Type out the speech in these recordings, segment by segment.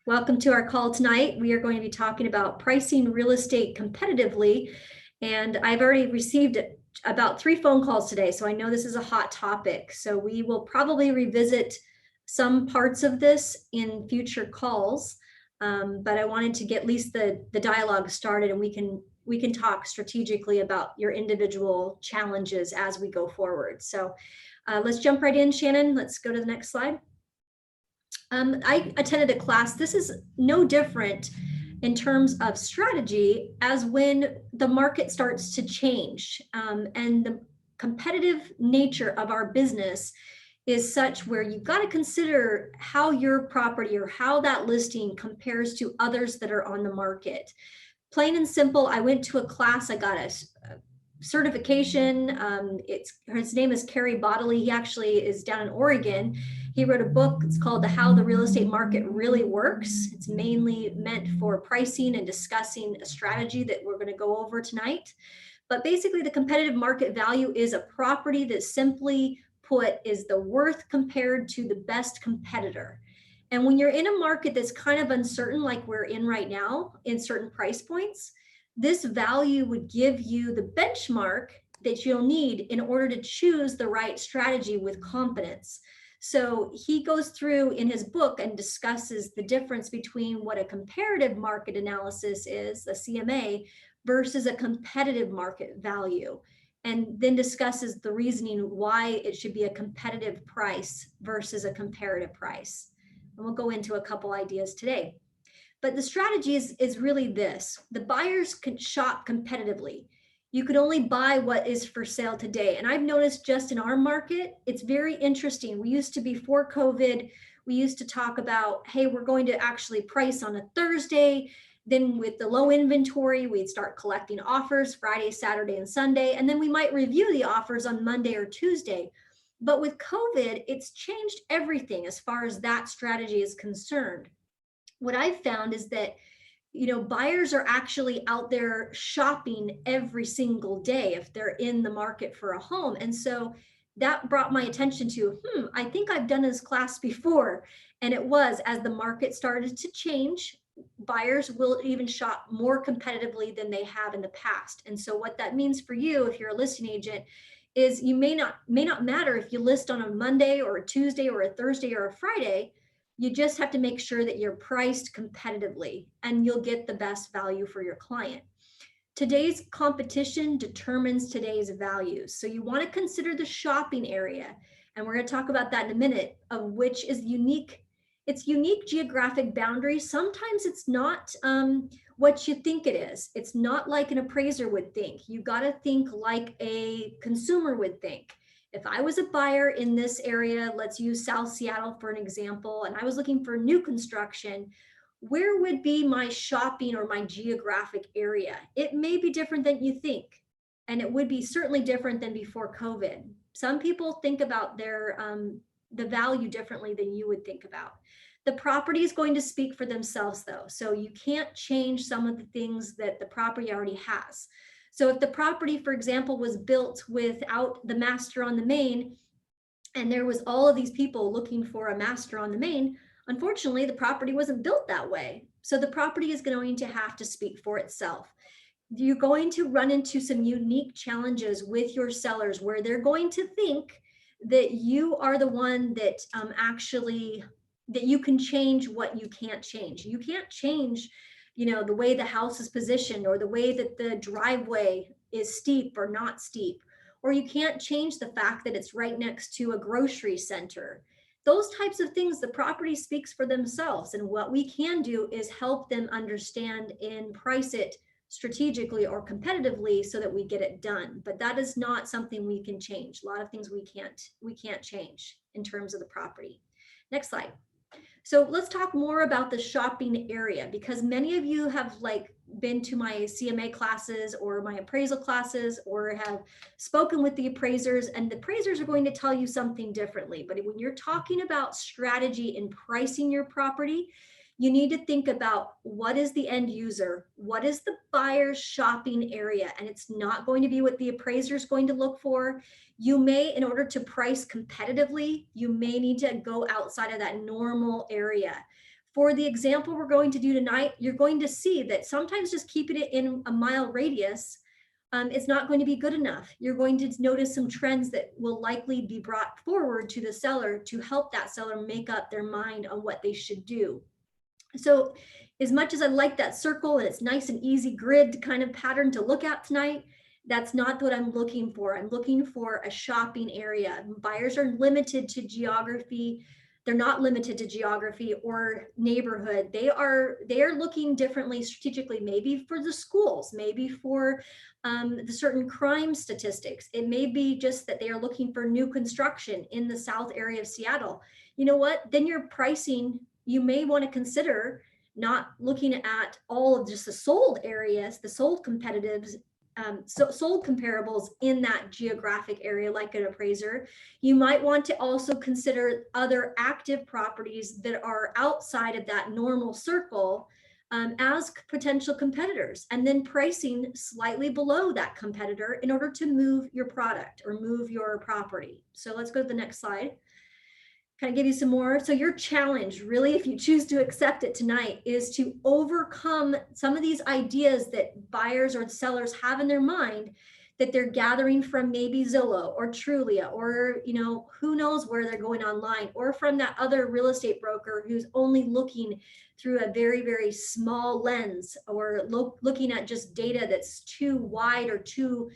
Welcome to our call tonight. We are going to be talking about pricing real estate competitively. And I've already received about 3 phone calls today, so I know this is a hot topic. So we will probably revisit some parts of this in future calls. But I wanted to get at least the dialogue started, and we can talk strategically about your individual challenges as we go forward. So let's jump right in, Shannon. Let's go to the next slide. I attended a class. This is no different in terms of strategy as when the market starts to change, and the competitive nature of our business is such where you've got to consider how your property or how that listing compares to others that are on the market. Plain and simple, I went to a class, I got a certification. His name is Kerry Bodley. He actually is down in Oregon. He wrote a book. It's called How the Real Estate Market Really Works. It's mainly meant for pricing and discussing a strategy that we're going to go over tonight. But basically, the competitive market value is a property that, simply put, is the worth compared to the best competitor. And when you're in a market that's kind of uncertain, like we're in right now in certain price points, this value would give you the benchmark that you'll need in order to choose the right strategy with confidence. So he goes through in his book and discusses the difference between what a comparative market analysis is, a CMA, versus a competitive market value, and then discusses the reasoning why it should be a competitive price versus a comparative price. And we'll go into a couple ideas today. But the strategy is really this. The buyers can shop competitively. You could only buy what is for sale today. And I've noticed just in our market, it's very interesting. We used to, before COVID, we used to talk about, hey, we're going to actually price on a Thursday. Then with the low inventory, we'd start collecting offers Friday, Saturday, and Sunday. And then we might review the offers on Monday or Tuesday. But with COVID, it's changed everything as far as that strategy is concerned. What I've found is that buyers are actually out there shopping every single day if they're in the market for a home. And so that brought my attention to, I think I've done this class before. And it was, as the market started to change, buyers will even shop more competitively than they have in the past. And so what that means for you, if you're a listing agent, is you may not matter if you list on a Monday or a Tuesday or a Thursday or a Friday. You just have to make sure that you're priced competitively and you'll get the best value for your client. Today's competition determines today's values. So you want to consider the shopping area. And we're going to talk about that in a minute, of which is unique. It's unique geographic boundaries. Sometimes it's not what you think it is. It's not like an appraiser would think. You got to think like a consumer would think. If I was a buyer in this area, let's use South Seattle for an example, and I was looking for new construction, where would be my shopping or my geographic area? It may be different than you think, and it would be certainly different than before COVID. Some people think about their the value differently than you would think about. The property is going to speak for themselves, though, so you can't change some of the things that the property already has. So if the property, for example, was built without the master on the main, and there was all of these people looking for a master on the main, unfortunately, the property wasn't built that way. So the property is going to have to speak for itself. You're going to run into some unique challenges with your sellers where they're going to think that you are the one that that you can change what you can't change. You can't change the way the house is positioned, or the way that the driveway is steep or not steep, or you can't change the fact that it's right next to a grocery center. Those types of things, the property speaks for themselves. And what we can do is help them understand and price it strategically or competitively so that we get it done. But that is not something we can change. A lot of things we can't change in terms of the property. Next slide. So let's talk more about the shopping area, because many of you have been to my CMA classes or my appraisal classes, or have spoken with the appraisers, and the appraisers are going to tell you something differently. But when you're talking about strategy in pricing your property, you need to think about what is the end user, what is the buyer's shopping area, and it's not going to be what the appraiser is going to look for. You may, in order to price competitively, you may need to go outside of that normal area. For the example we're going to do tonight, you're going to see that sometimes just keeping it in a mile radius is not going to be good enough. You're going to notice some trends that will likely be brought forward to the seller to help that seller make up their mind on what they should do. So as much as I like that circle and it's nice and easy grid kind of pattern to look at tonight, that's not what I'm looking for. I'm looking for a shopping area. Buyers are limited to geography. They're not limited to geography or neighborhood. They are looking differently strategically, maybe for the schools, maybe for the certain crime statistics. It may be just that they are looking for new construction in the south area of Seattle. You know what? Then your pricing, you may want to consider not looking at all of just the sold areas, the sold competitives, sold comparables in that geographic area like an appraiser. You might want to also consider other active properties that are outside of that normal circle as potential competitors, and then pricing slightly below that competitor in order to move your product or move your property. So let's go to the next slide. Kind of give you some more. So your challenge, really, if you choose to accept it tonight, is to overcome some of these ideas that buyers or sellers have in their mind that they're gathering from maybe Zillow or Trulia, or who knows where they're going online, or from that other real estate broker who's only looking through a very, very small lens, or looking at just data that's too wide or too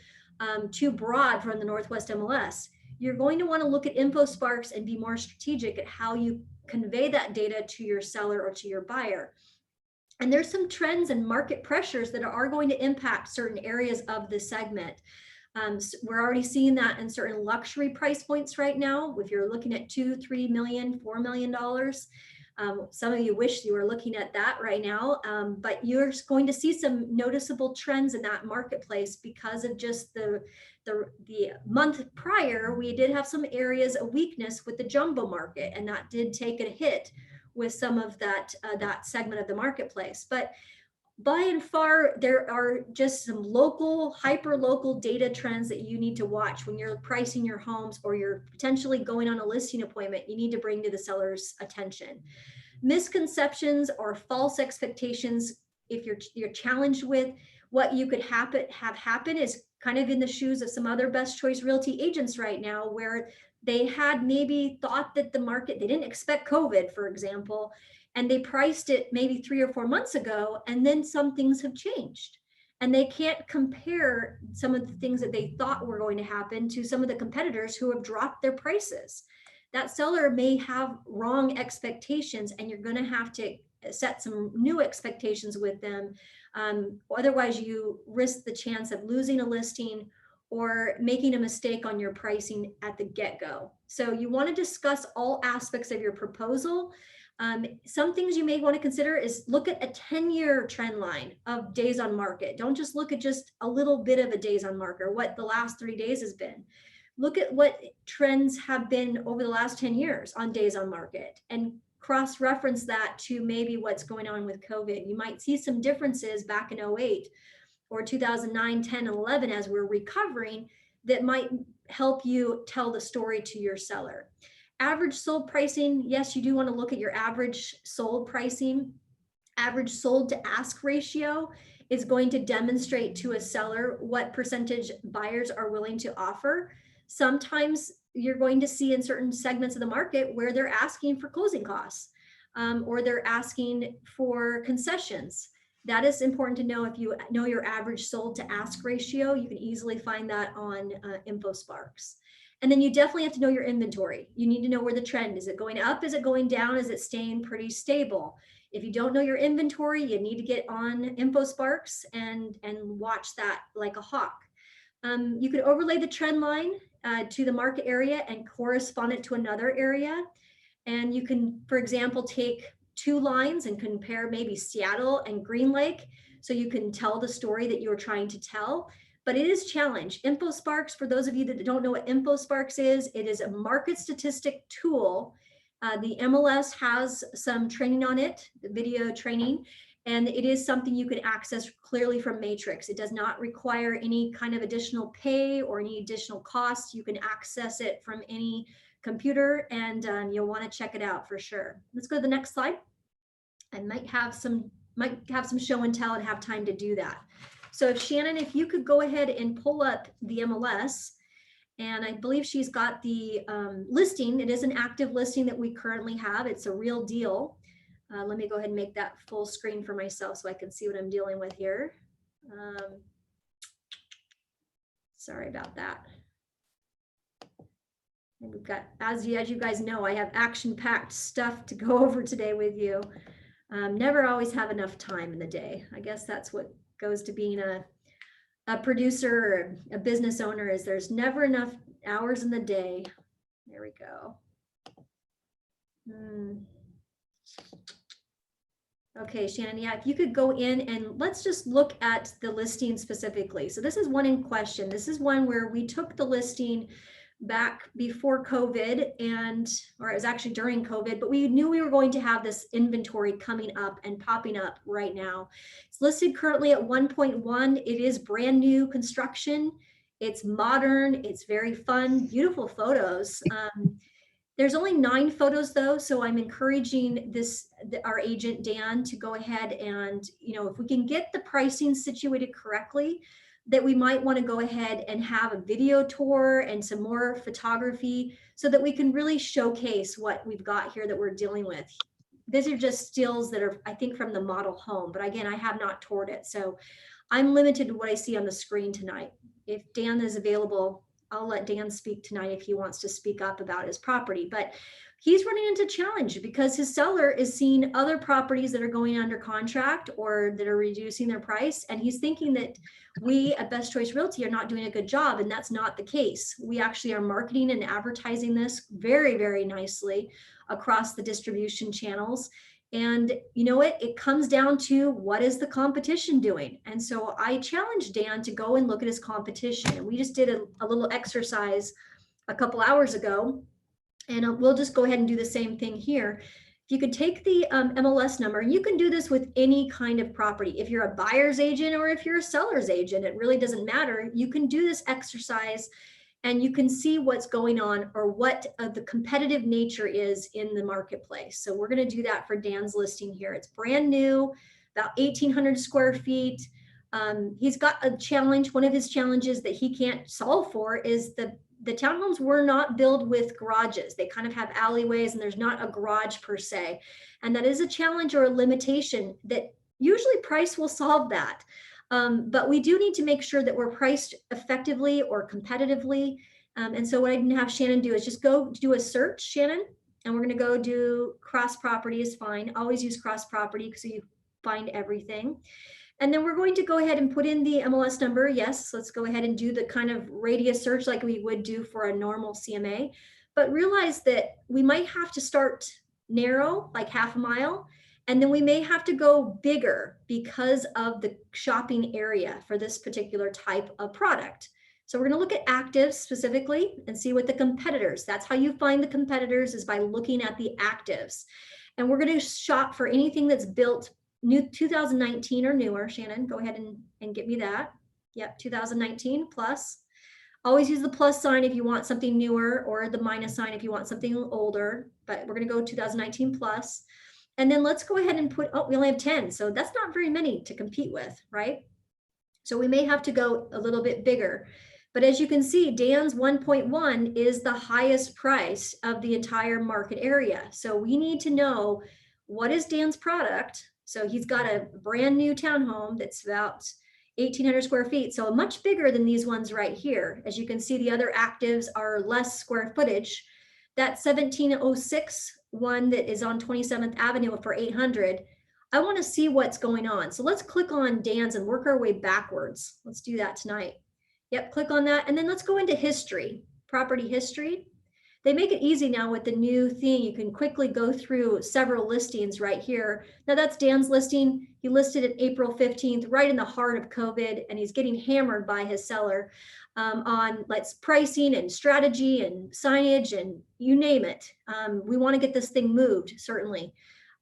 broad from the Northwest MLS. You're going to want to look at InfoSparks and be more strategic at how you convey that data to your seller or to your buyer. And there's some trends and market pressures that are going to impact certain areas of the segment. So we're already seeing that in certain luxury price points right now. If you're looking at $2, $3 million, $4 million, some of you wish you were looking at that right now, but you're going to see some noticeable trends in that marketplace because of just the month prior. We did have some areas of weakness with the jumbo market, and that did take a hit with some of that segment of the marketplace. But by and far, there are just some local, hyper local data trends that you need to watch when you're pricing your homes, or you're potentially going on a listing appointment. You need to bring to the seller's attention. Misconceptions or false expectations, if you're challenged with what you could have happen, is kind of in the shoes of some other best choice realty agents right now, where they had maybe thought that the market, they didn't expect COVID, for example, and they priced it maybe 3 or 4 months ago, and then some things have changed. And they can't compare some of the things that they thought were going to happen to some of the competitors who have dropped their prices. That seller may have wrong expectations, and you're going to have to set some new expectations with them. Otherwise, you risk the chance of losing a listing or making a mistake on your pricing at the get-go. So you want to discuss all aspects of your proposal. Some things you may want to consider is look at a 10-year trend line of days on market. Don't just look at just a little bit of a days on market, or what the last 3 days has been. Look at what trends have been over the last 10 years on days on market, and cross-reference that to maybe what's going on with COVID. You might see some differences back in 08 or 2009, 10, and 11 as we're recovering that might help you tell the story to your seller. Average sold pricing, yes, you do want to look at your average sold pricing. Average sold to ask ratio is going to demonstrate to a seller what percentage buyers are willing to offer. Sometimes you're going to see in certain segments of the market where they're asking for closing costs, or they're asking for concessions. That is important to know. If you know your average sold to ask ratio, you can easily find that on InfoSparks. And then you definitely have to know your inventory. You need to know where the trend is. Is it going up? Is it going down? Is it staying pretty stable? If you don't know your inventory, you need to get on InfoSparks and watch that like a hawk. You could overlay the trend line to the market area and correspond it to another area. And you can, for example, take 2 lines and compare maybe Seattle and Green Lake, so you can tell the story that you're trying to tell. But it is challenge. InfoSparks, for those of you that don't know what InfoSparks is, it is a market statistic tool. The MLS has some training on it, video training, and it is something you can access clearly from Matrix. It does not require any kind of additional pay or any additional cost. You can access it from any computer, and you'll want to check it out for sure. Let's go to the next slide. I might have some show and tell and have time to do that. So Shannon, if you could go ahead and pull up the MLS, and I believe she's got the listing. It is an active listing that we currently have. It's a real deal. Let me go ahead and make that full screen for myself so I can see what I'm dealing with here. Sorry about that. And we've got, as you guys know, I have action-packed stuff to go over today with you. Never always have enough time in the day. I guess that's what goes to being a producer or a business owner, is there's never enough hours in the day. There we go. Okay, Shannon, yeah, if you could go in and let's just look at the listing specifically. So this is one in question. This is one where we took the listing back before COVID, or it was actually during COVID, but we knew we were going to have this inventory coming up and popping up right now. It's listed currently at 1.1. It is brand new construction. It's modern. It's very fun, beautiful photos. There's only 9 photos though, so I'm encouraging our agent Dan to go ahead and, if we can get the pricing situated correctly, that we might want to go ahead and have a video tour and some more photography so that we can really showcase what we've got here that we're dealing with. These are just stills that are, I think, from the model home, but again, I have not toured it, so I'm limited to what I see on the screen tonight. If Dan is available, I'll let Dan speak tonight if he wants to speak up about his property, but he's running into challenge because his seller is seeing other properties that are going under contract or that are reducing their price. And he's thinking that we at Best Choice Realty are not doing a good job. And that's not the case. We actually are marketing and advertising this very, very nicely across the distribution channels. And you know what? It comes down to what is the competition doing? And so I challenged Dan to go and look at his competition. And we just did a little exercise a couple hours ago. And we'll just go ahead and do the same thing here. If you could take the MLS number, and you can do this with any kind of property. If you're a buyer's agent or if you're a seller's agent, it really doesn't matter. You can do this exercise and you can see what's going on or what the competitive nature is in the marketplace. So we're going to do that for Dan's listing here. It's brand new, about 1,800 square feet. He's got a challenge. One of his challenges that he can't solve for is the townhomes were not built with garages. They kind of have alleyways and there's not a garage per se. And that is a challenge or a limitation that usually price will solve that. But we do need to make sure that we're priced effectively or competitively. And so what I can have Shannon do is just go do a search, Shannon, and we're going to go do cross property is fine. Always use cross property so you find everything. And then we're going to go ahead and put in the MLS number. Yes, let's go ahead and do the kind of radius search like we would do for a normal CMA. But realize that we might have to start narrow, like half a mile, and then we may have to go bigger because of the shopping area for this particular type of product. So we're going to look at actives specifically and see what the competitors, that's how you find the competitors, is by looking at the actives. And we're going to shop for anything that's built new 2019 or newer. Shannon, go ahead and get me that. Yep, 2019 plus. Always use the plus sign if you want something newer, or the minus sign if you want something older, but we're going to go 2019 plus. And then let's go ahead and put, we only have 10. So that's not very many to compete with, right? So we may have to go a little bit bigger. But as you can see, Dan's 1.1 is the highest price of the entire market area. So we need to know what is Dan's product. So he's got a brand new townhome that's about 1,800 square feet. So much bigger than these ones right here. As you can see, the other actives are less square footage. That 1706 one that is on 27th Avenue for 800, I want to see what's going on. So let's click on Dan's and work our way backwards. Let's do that tonight. Yep, click on that. And then let's go into history, property history. They make it easy now with the new thing. You can quickly go through several listings right here. Now that's Dan's listing. He listed it April 15th, right in the heart of COVID, and he's getting hammered by his seller on pricing and strategy and signage and you name it. We want to get this thing moved, certainly.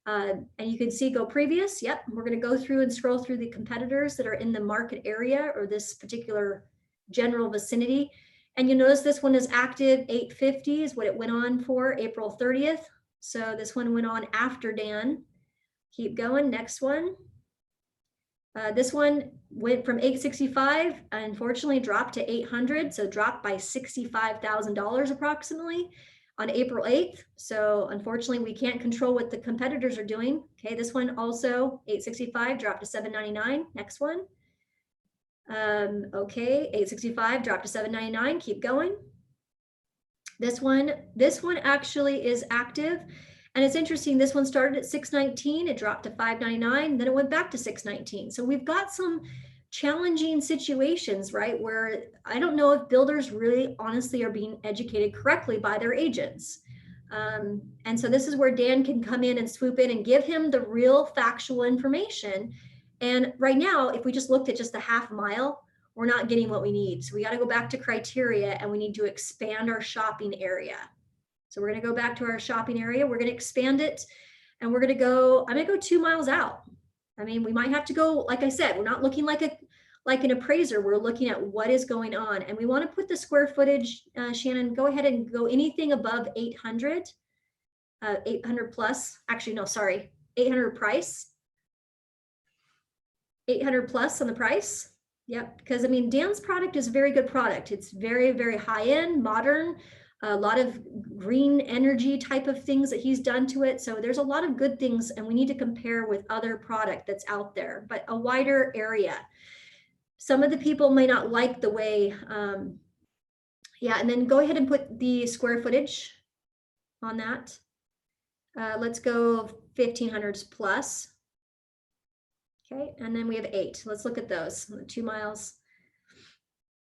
And you can see go previous. Yep, we're going to go through and scroll through the competitors that are in the market area or this particular general vicinity. And you'll notice this one is active. 850 is what it went on for April 30th. So this one went on after Dan. Keep going, next one. This one went from 865, unfortunately dropped to 800, so dropped by $65,000 approximately on April 8th. So unfortunately, we can't control what the competitors are doing. Okay, this one also 865 dropped to 799. Next one. Okay, 865 dropped to 799. Keep going. This one actually is active. And it's interesting, this one started at 619, it dropped to 599, then it went back to 619. So we've got some challenging situations, right? Where I don't know if builders really honestly are being educated correctly by their agents. And so this is where Dan can come in and swoop in and give him the real factual information. And right now, if we just looked at just the half mile, we're not getting what we need. So we got to go back to criteria and we need to expand our shopping area. So we're going to go back to our shopping area. We're going to expand it and we're going to go, I'm going to go 2 miles out. I mean, we might have to go, like I said, we're not looking like an appraiser. We're looking at what is going on. And we want to put the square footage, Shannon, go ahead and go anything above 800, 800 plus, actually, no, sorry, 800 price, 800 plus on the price. Yep, because I mean, Dan's product is a very good product. It's very, very high end, modern, a lot of green energy type of things that he's done to it. So there's a lot of good things and we need to compare with other product that's out there, but a wider area. Some of the people may not like the way, yeah, and then go ahead and put the square footage on that. Let's go 1500s plus. Okay, and then we have 8. Let's look at those, 2 miles.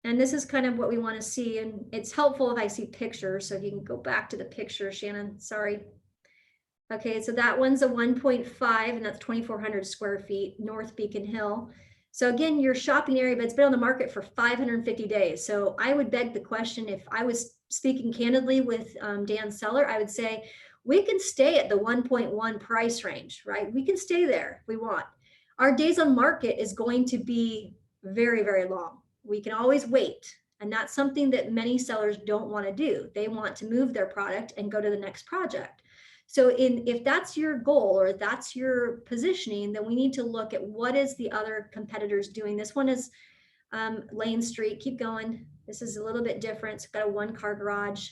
And this is kind of what we want to see. And it's helpful if I see pictures. So if you can go back to the picture, Shannon, sorry. Okay, so that one's a 1.5 and that's 2,400 square feet, North Beacon Hill. So again, your shopping area, but it's been on the market for 550 days. So I would beg the question, if I was speaking candidly with Dan Seller, I would say, we can stay at the 1.1 price range, right? We can stay there if we want. Our days on market is going to be very, very long. We can always wait. And that's something that many sellers don't want to do. They want to move their product and go to the next project. So if that's your goal or that's your positioning, then we need to look at what is the other competitors doing. This one is Lane Street. Keep going. This is a little bit different. It's got a 1-car garage.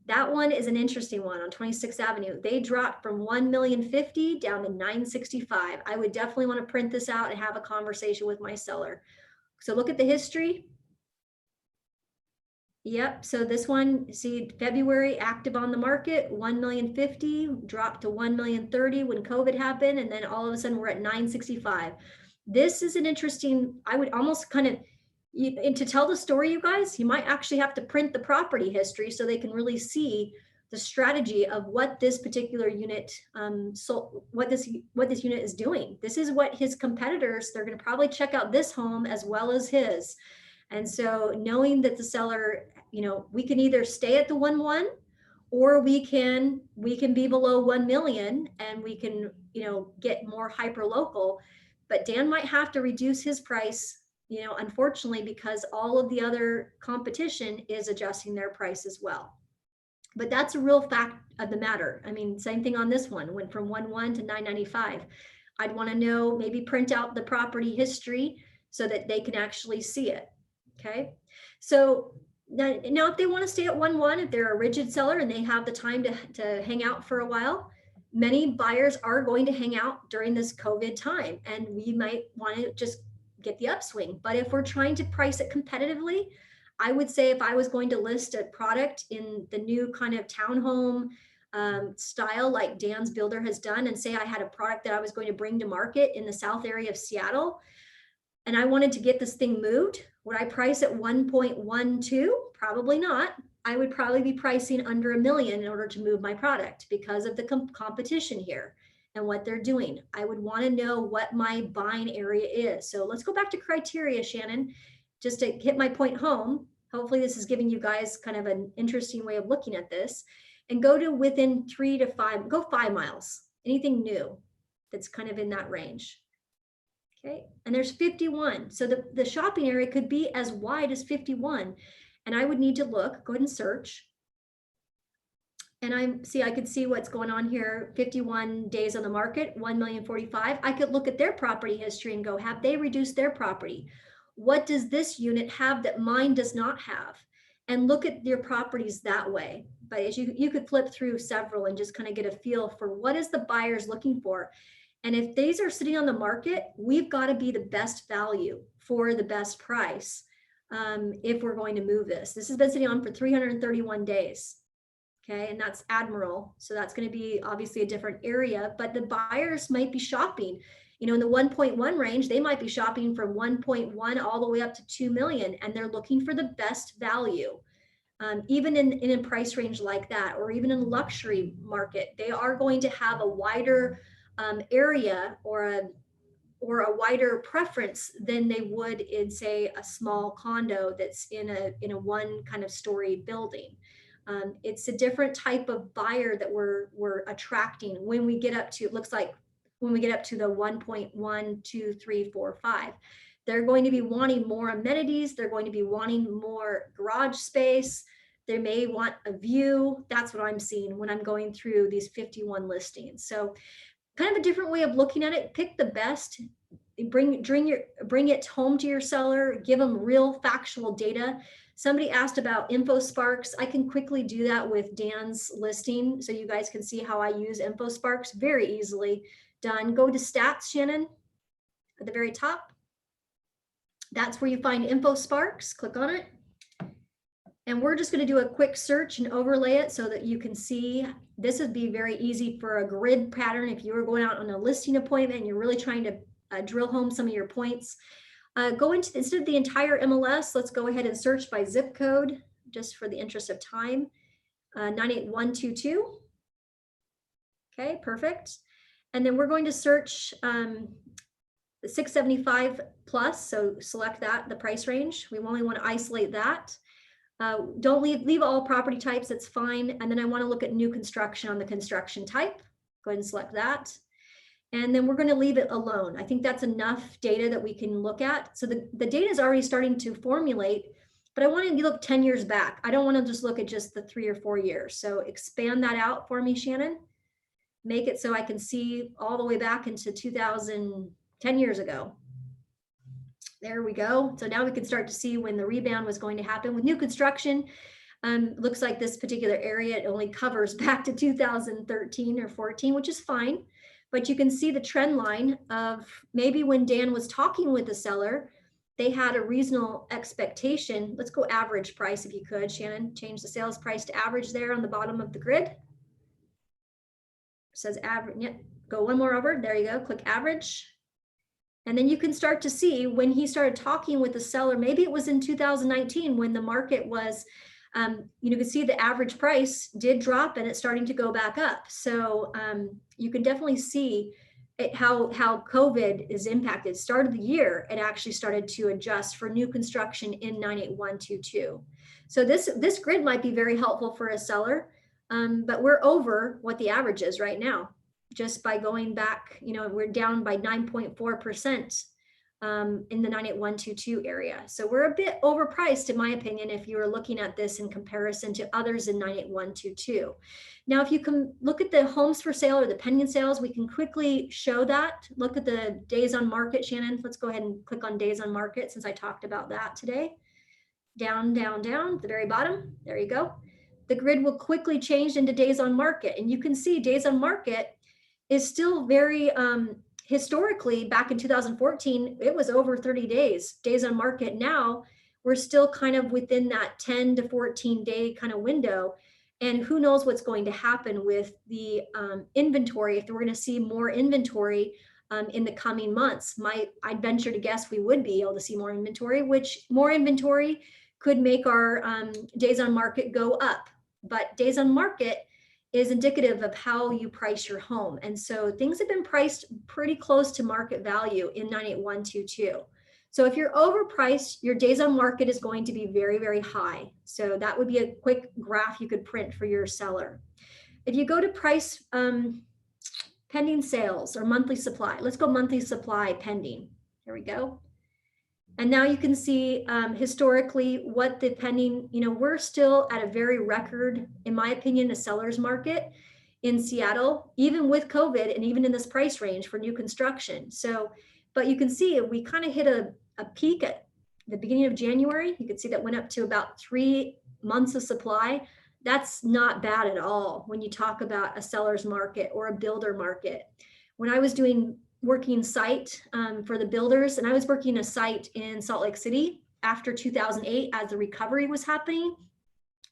That one is an interesting one on 26th Avenue. They dropped from 1,050,000 down to 965. I would definitely want to print this out and have a conversation with my seller. So look at the history. Yep, so this one, see February active on the market, 1,050,000, dropped to 1,030,000 when COVID happened, and then all of a sudden we're at 965. This is an interesting, I would almost kind of, and to tell the story, you guys, you might actually have to print the property history so they can really see the strategy of what this particular unit, what this unit is doing. This is what his competitors, they're going to probably check out this home as well as his. And so knowing that the seller, you know, we can either stay at the 1.1 or we can be below 1 million and we can, you know, get more hyper local, but Dan might have to reduce his price, you know, unfortunately, because all of the other competition is adjusting their price as well. But that's a real fact of the matter. I mean, same thing on this one, went from 1.1 to 995. I'd want to know, maybe print out the property history so that they can actually see it. Okay, so now if they want to stay at 1.1, if they're a rigid seller and they have the time to hang out for a while, many buyers are going to hang out during this COVID time, and we might want to just get the upswing. But if we're trying to price it competitively, I would say if I was going to list a product in the new kind of townhome style like Dan's builder has done, and say I had a product that I was going to bring to market in the south area of Seattle, and I wanted to get this thing moved, would I price at 1.12? Probably not. I would probably be pricing under $1 million in order to move my product because of the competition here and what they're doing. I would want to know what my buying area is. So let's go back to criteria, Shannon, just to hit my point home. Hopefully this is giving you guys kind of an interesting way of looking at this, and go to within 3 to 5, go 5 miles, anything new that's kind of in that range. Okay, and there's 51. So the shopping area could be as wide as 51. And I would need to look, go ahead and search. And I could see what's going on here, 51 days on the market, 1,045,000. I could look at their property history and go, have they reduced their property? What does this unit have that mine does not have? And look at your properties that way. But as you could flip through several and just kind of get a feel for what is the buyers looking for. And if these are sitting on the market, we've got to be the best value for the best price if we're going to move this. This has been sitting on for 331 days. Okay, and that's Admiral. So that's going to be obviously a different area, but the buyers might be shopping, you know, in the 1.1 range, they might be shopping from 1.1 all the way up to 2 million, and they're looking for the best value. Even in a price range like that, or even in the luxury market, they are going to have a wider area or a wider preference than they would in, say, a small condo that's in a one kind of story building. It's a different type of buyer that we're attracting when we get up to, it looks like when we get up to the 1.1, 2, 3, 4, 5. They're going to be wanting more amenities. They're going to be wanting more garage space. They may want a view. That's what I'm seeing when I'm going through these 51 listings. So kind of a different way of looking at it. Pick the best, bring it home to your seller, give them real factual data. Somebody asked about InfoSparks. I can quickly do that with Dan's listing, so you guys can see how I use InfoSparks very easily. Done. Go to stats, Shannon, at the very top. That's where you find InfoSparks. Click on it. And we're just going to do a quick search and overlay it so that you can see. This would be very easy for a grid pattern if you were going out on a listing appointment and you're really trying to drill home some of your points. Go into, instead of the entire MLS, let's go ahead and search by zip code, just for the interest of time. 98122. Okay, perfect. And then we're going to search the 675 plus, so select that, the price range. We only want to isolate that. Don't leave all property types, that's fine. And then I want to look at new construction on the construction type. Go ahead and select that. And then we're going to leave it alone. I think that's enough data that we can look at. So the data is already starting to formulate, but I want to look 10 years back. I don't want to just look at just the 3 or 4 years. So expand that out for me, Shannon. Make it so I can see all the way back into 10 years ago. There we go. So now we can start to see when the rebound was going to happen with new construction. Looks like this particular area, it only covers back to 2013 or 14, which is fine. But you can see the trend line of maybe when Dan was talking with the seller, they had a reasonable expectation. Let's go average price if you could, Shannon. Change the sales price to average there on the bottom of the grid. It says average. Yep. Go one more over. There you go. Click average. And then you can start to see when he started talking with the seller, maybe it was in 2019 when the market was, you can see the average price did drop and it's starting to go back up. So you can definitely see how COVID is impacted. Start of the year, it actually started to adjust for new construction in 98122. So this grid might be very helpful for a seller, but we're over what the average is right now. Just by going back, we're down by 9.4% in the 98122 area. So we're a bit overpriced, in my opinion, if you are looking at this in comparison to others in 98122. Now, if you can look at the homes for sale or the pending sales, we can quickly show that. Look at the days on market, Shannon. Let's go ahead and click on days on market since I talked about that today. Down, down, down at the very bottom. There you go. The grid will quickly change into days on market. And you can see days on market is still very, historically, back in 2014, it was over 30 days on market. Now we're still kind of within that 10 to 14 day kind of window. And who knows what's going to happen with the inventory, if we're going to see more inventory in the coming months. I'd venture to guess we would be able to see more inventory, which more inventory could make our days on market go up. But days on market is indicative of how you price your home. And so things have been priced pretty close to market value in 98122. So if you're overpriced, your days on market is going to be very, very high. So that would be a quick graph you could print for your seller. If you go to price pending sales or monthly supply, let's go monthly supply pending. Here we go. And now you can see historically what the pending, we're still at a very record, in my opinion, a seller's market in Seattle, even with COVID and even in this price range for new construction. So, but you can see we kind of hit a peak at the beginning of January. You can see that went up to about 3 months of supply. That's not bad at all when you talk about a seller's market or a builder market. When I was working site for the builders, and I was working a site in Salt Lake City after 2008 as the recovery was happening,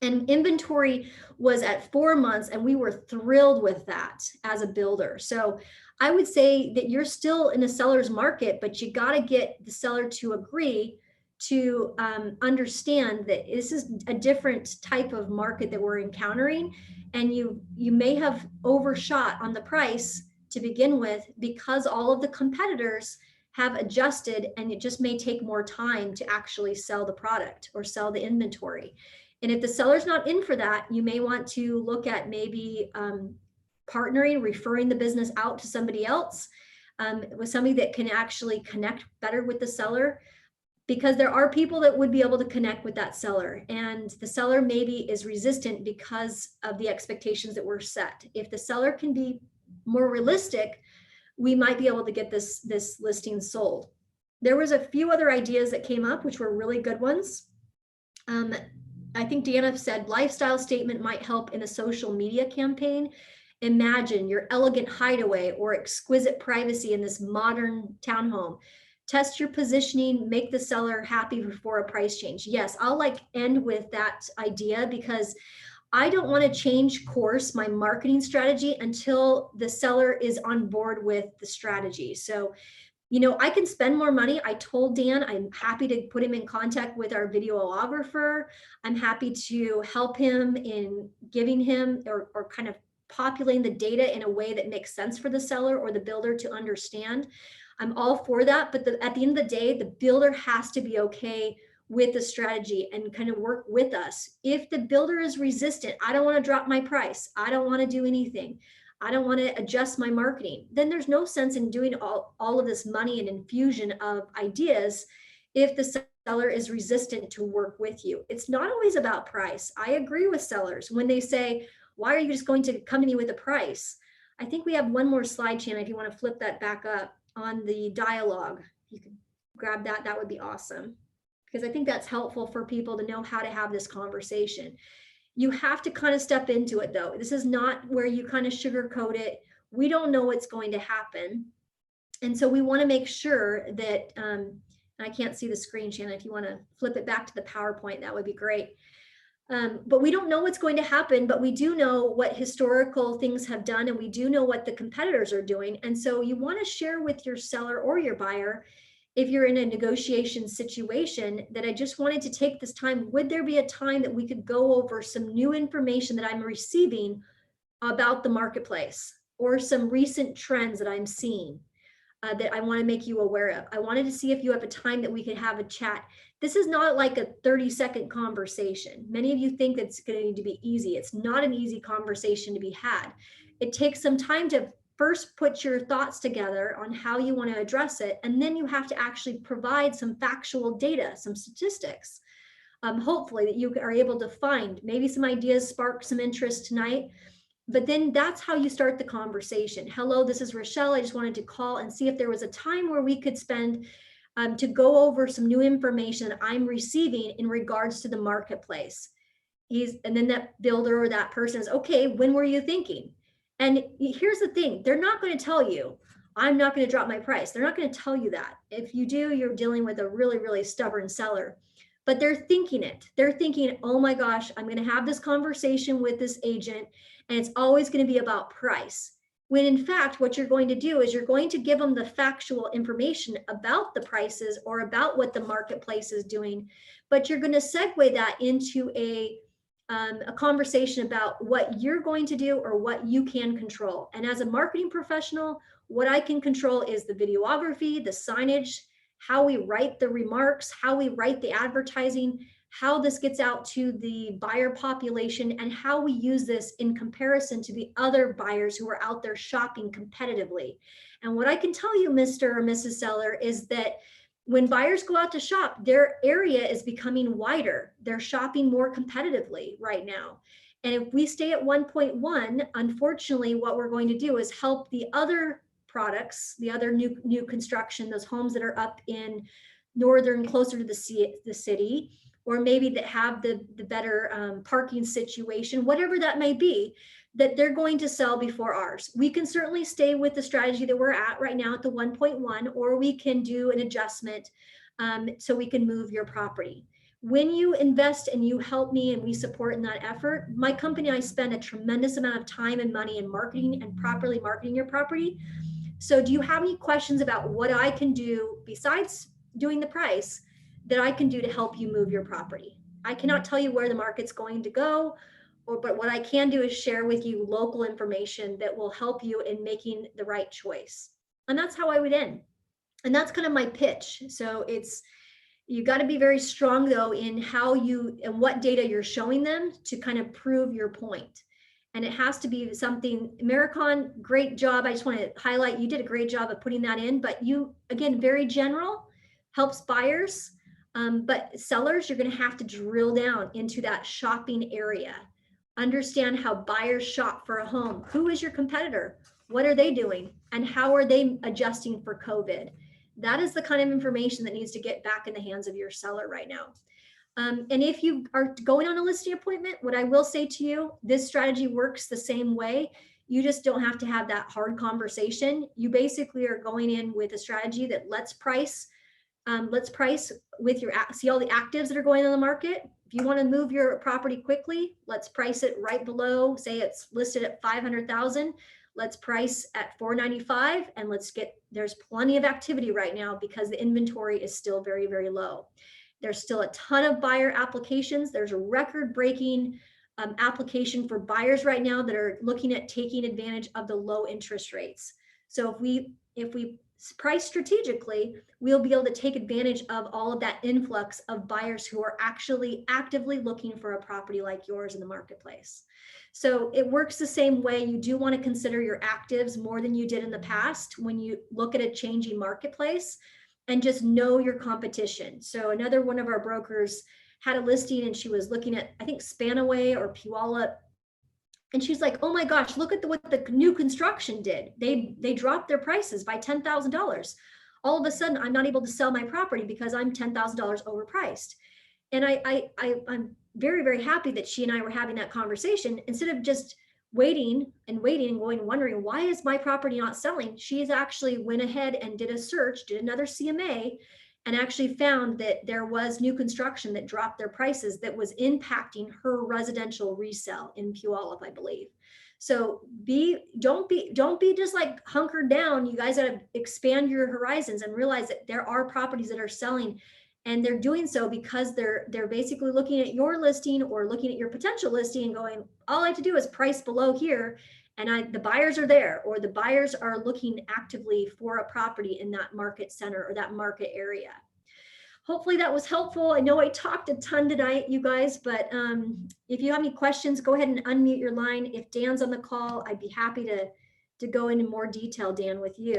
and inventory was at 4 months, and we were thrilled with that as a builder. So I would say that you're still in a seller's market, but you got to get the seller to agree to understand that this is a different type of market that we're encountering, and you may have overshot on the price to begin with because all of the competitors have adjusted, and it just may take more time to actually sell the product or sell the inventory. And if the seller's not in for that, you may want to look at maybe partnering, referring the business out to somebody else, with somebody that can actually connect better with the seller, because there are people that would be able to connect with that seller, and the seller maybe is resistant because of the expectations that were set. If the seller can be more realistic, we might be able to get this listing sold. There was a few other ideas that came up, which were really good ones. I think Deanna said lifestyle statement might help in a social media campaign. Imagine your elegant hideaway or exquisite privacy in this modern townhome. Test your positioning, make the seller happy before a price change. Yes, I'll end with that idea, because I don't want to change course, my marketing strategy, until the seller is on board with the strategy. So, I can spend more money. I told Dan I'm happy to put him in contact with our videographer. I'm happy to help him in giving him or kind of populating the data in a way that makes sense for the seller or the builder to understand. I'm all for that. But at the end of the day, the builder has to be okay with the strategy and kind of work with us. If the builder is resistant, I don't want to drop my price, I don't want to do anything, I don't want to adjust my marketing, then there's no sense in doing all of this money and infusion of ideas if the seller is resistant to work with you. It's not always about price. I agree with sellers when they say, why are you just going to come to me with a price? I think we have one more slide, Shannon, if you want to flip that back up on the dialogue. You can grab that. That would be awesome, because I think that's helpful for people to know how to have this conversation. You have to kind of step into it, though. This is not where you kind of sugarcoat it. We don't know what's going to happen. And so we want to make sure that, I can't see the screen, Shannon. If you want to flip it back to the PowerPoint, that would be great. But we don't know what's going to happen, but we do know what historical things have done, and we do know what the competitors are doing. And so you want to share with your seller or your buyer, if you're in a negotiation situation, that I just wanted to take this time. Would there be a time that we could go over some new information that I'm receiving about the marketplace, or some recent trends that I'm seeing that I want to make you aware of? I wanted to see if you have a time that we could have a chat. This is not like a 30-second conversation. Many of you think that's going to be easy. It's not an easy conversation to be had. It takes some time to first put your thoughts together on how you want to address it, and then you have to actually provide some factual data, some statistics, hopefully that you are able to find. Maybe some ideas spark some interest tonight, but then that's how you start the conversation. Hello, this is Rochelle. I just wanted to call and see if there was a time where we could spend to go over some new information that I'm receiving in regards to the marketplace. And then that builder or that person is, okay, when were you thinking? And here's the thing, they're not going to tell you, I'm not going to drop my price. They're not going to tell you that. If you do, you're dealing with a really, really stubborn seller. But they're thinking it. They're thinking, oh my gosh, I'm going to have this conversation with this agent, and it's always going to be about price. When in fact, what you're going to do is you're going to give them the factual information about the prices or about what the marketplace is doing, but you're going to segue that into a conversation about what you're going to do or what you can control. And as a marketing professional, what I can control is the videography, the signage, how we write the remarks, how we write the advertising, how this gets out to the buyer population, and how we use this in comparison to the other buyers who are out there shopping competitively. And what I can tell you, Mr. or Mrs. Seller, is that when buyers go out to shop, their area is becoming wider. They're shopping more competitively right now. And if we stay at 1.1, unfortunately, what we're going to do is help the other products, the other new construction, those homes that are up in northern, closer to the city, or maybe that have the better parking situation, whatever that may be, that they're going to sell before ours. We can certainly stay with the strategy that we're at right now at the 1.1, or we can do an adjustment so we can move your property. When you invest and you help me and we support in that effort, my company and I spend a tremendous amount of time and money in marketing and properly marketing your property. So do you have any questions about what I can do besides doing the price that I can do to help you move your property? I cannot tell you where the market's going to go, but what I can do is share with you local information that will help you in making the right choice. And that's how I would end. And that's kind of my pitch. So you got to be very strong though in how you and what data you're showing them to kind of prove your point. And it has to be something, Americon, great job. I just want to highlight, you did a great job of putting that in, but you, again, very general, helps buyers. But sellers, you're going to have to drill down into that shopping area. Understand how buyers shop for a home. Who is your competitor? What are they doing? And how are they adjusting for COVID? That is the kind of information that needs to get back in the hands of your seller right now. And if you are going on a listing appointment, what I will say to you, this strategy works the same way. You just don't have to have that hard conversation. You basically are going in with a strategy that let's price with your, see all the actives that are going on the market. If you want to move your property quickly, let's price it right below, say it's listed at 500,000. Let's price at 495 and there's plenty of activity right now because the inventory is still very, very low. There's still a ton of buyer applications. There's a record-breaking application for buyers right now that are looking at taking advantage of the low interest rates. So if we price strategically, we'll be able to take advantage of all of that influx of buyers who are actually actively looking for a property like yours in the marketplace. So it works the same way. You do want to consider your actives more than you did in the past when you look at a changing marketplace, and just know your competition. So another one of our brokers had a listing and she was looking at, I think, Spanaway or Puyallup. And she's like, oh my gosh, look at what the new construction did. They dropped their prices by $10,000. All of a sudden, I'm not able to sell my property because I'm $10,000 overpriced. And I'm very, very happy that she and I were having that conversation. Instead of just waiting and wondering, why is my property not selling? She's actually went ahead and did a search, did another CMA, and actually found that there was new construction that dropped their prices that was impacting her residential resale in Puyallup, I believe. So don't be just like hunkered down. You guys got to expand your horizons and realize that there are properties that are selling, and they're doing so because they're basically looking at your listing or looking at your potential listing and going, all I have to do is price below here, and the buyers are there, or the buyers are looking actively for a property in that market center or that market area. Hopefully that was helpful. I know I talked a ton tonight, you guys, but if you have any questions, go ahead and unmute your line. If Dan's on the call, I'd be happy to go into more detail, Dan, with you.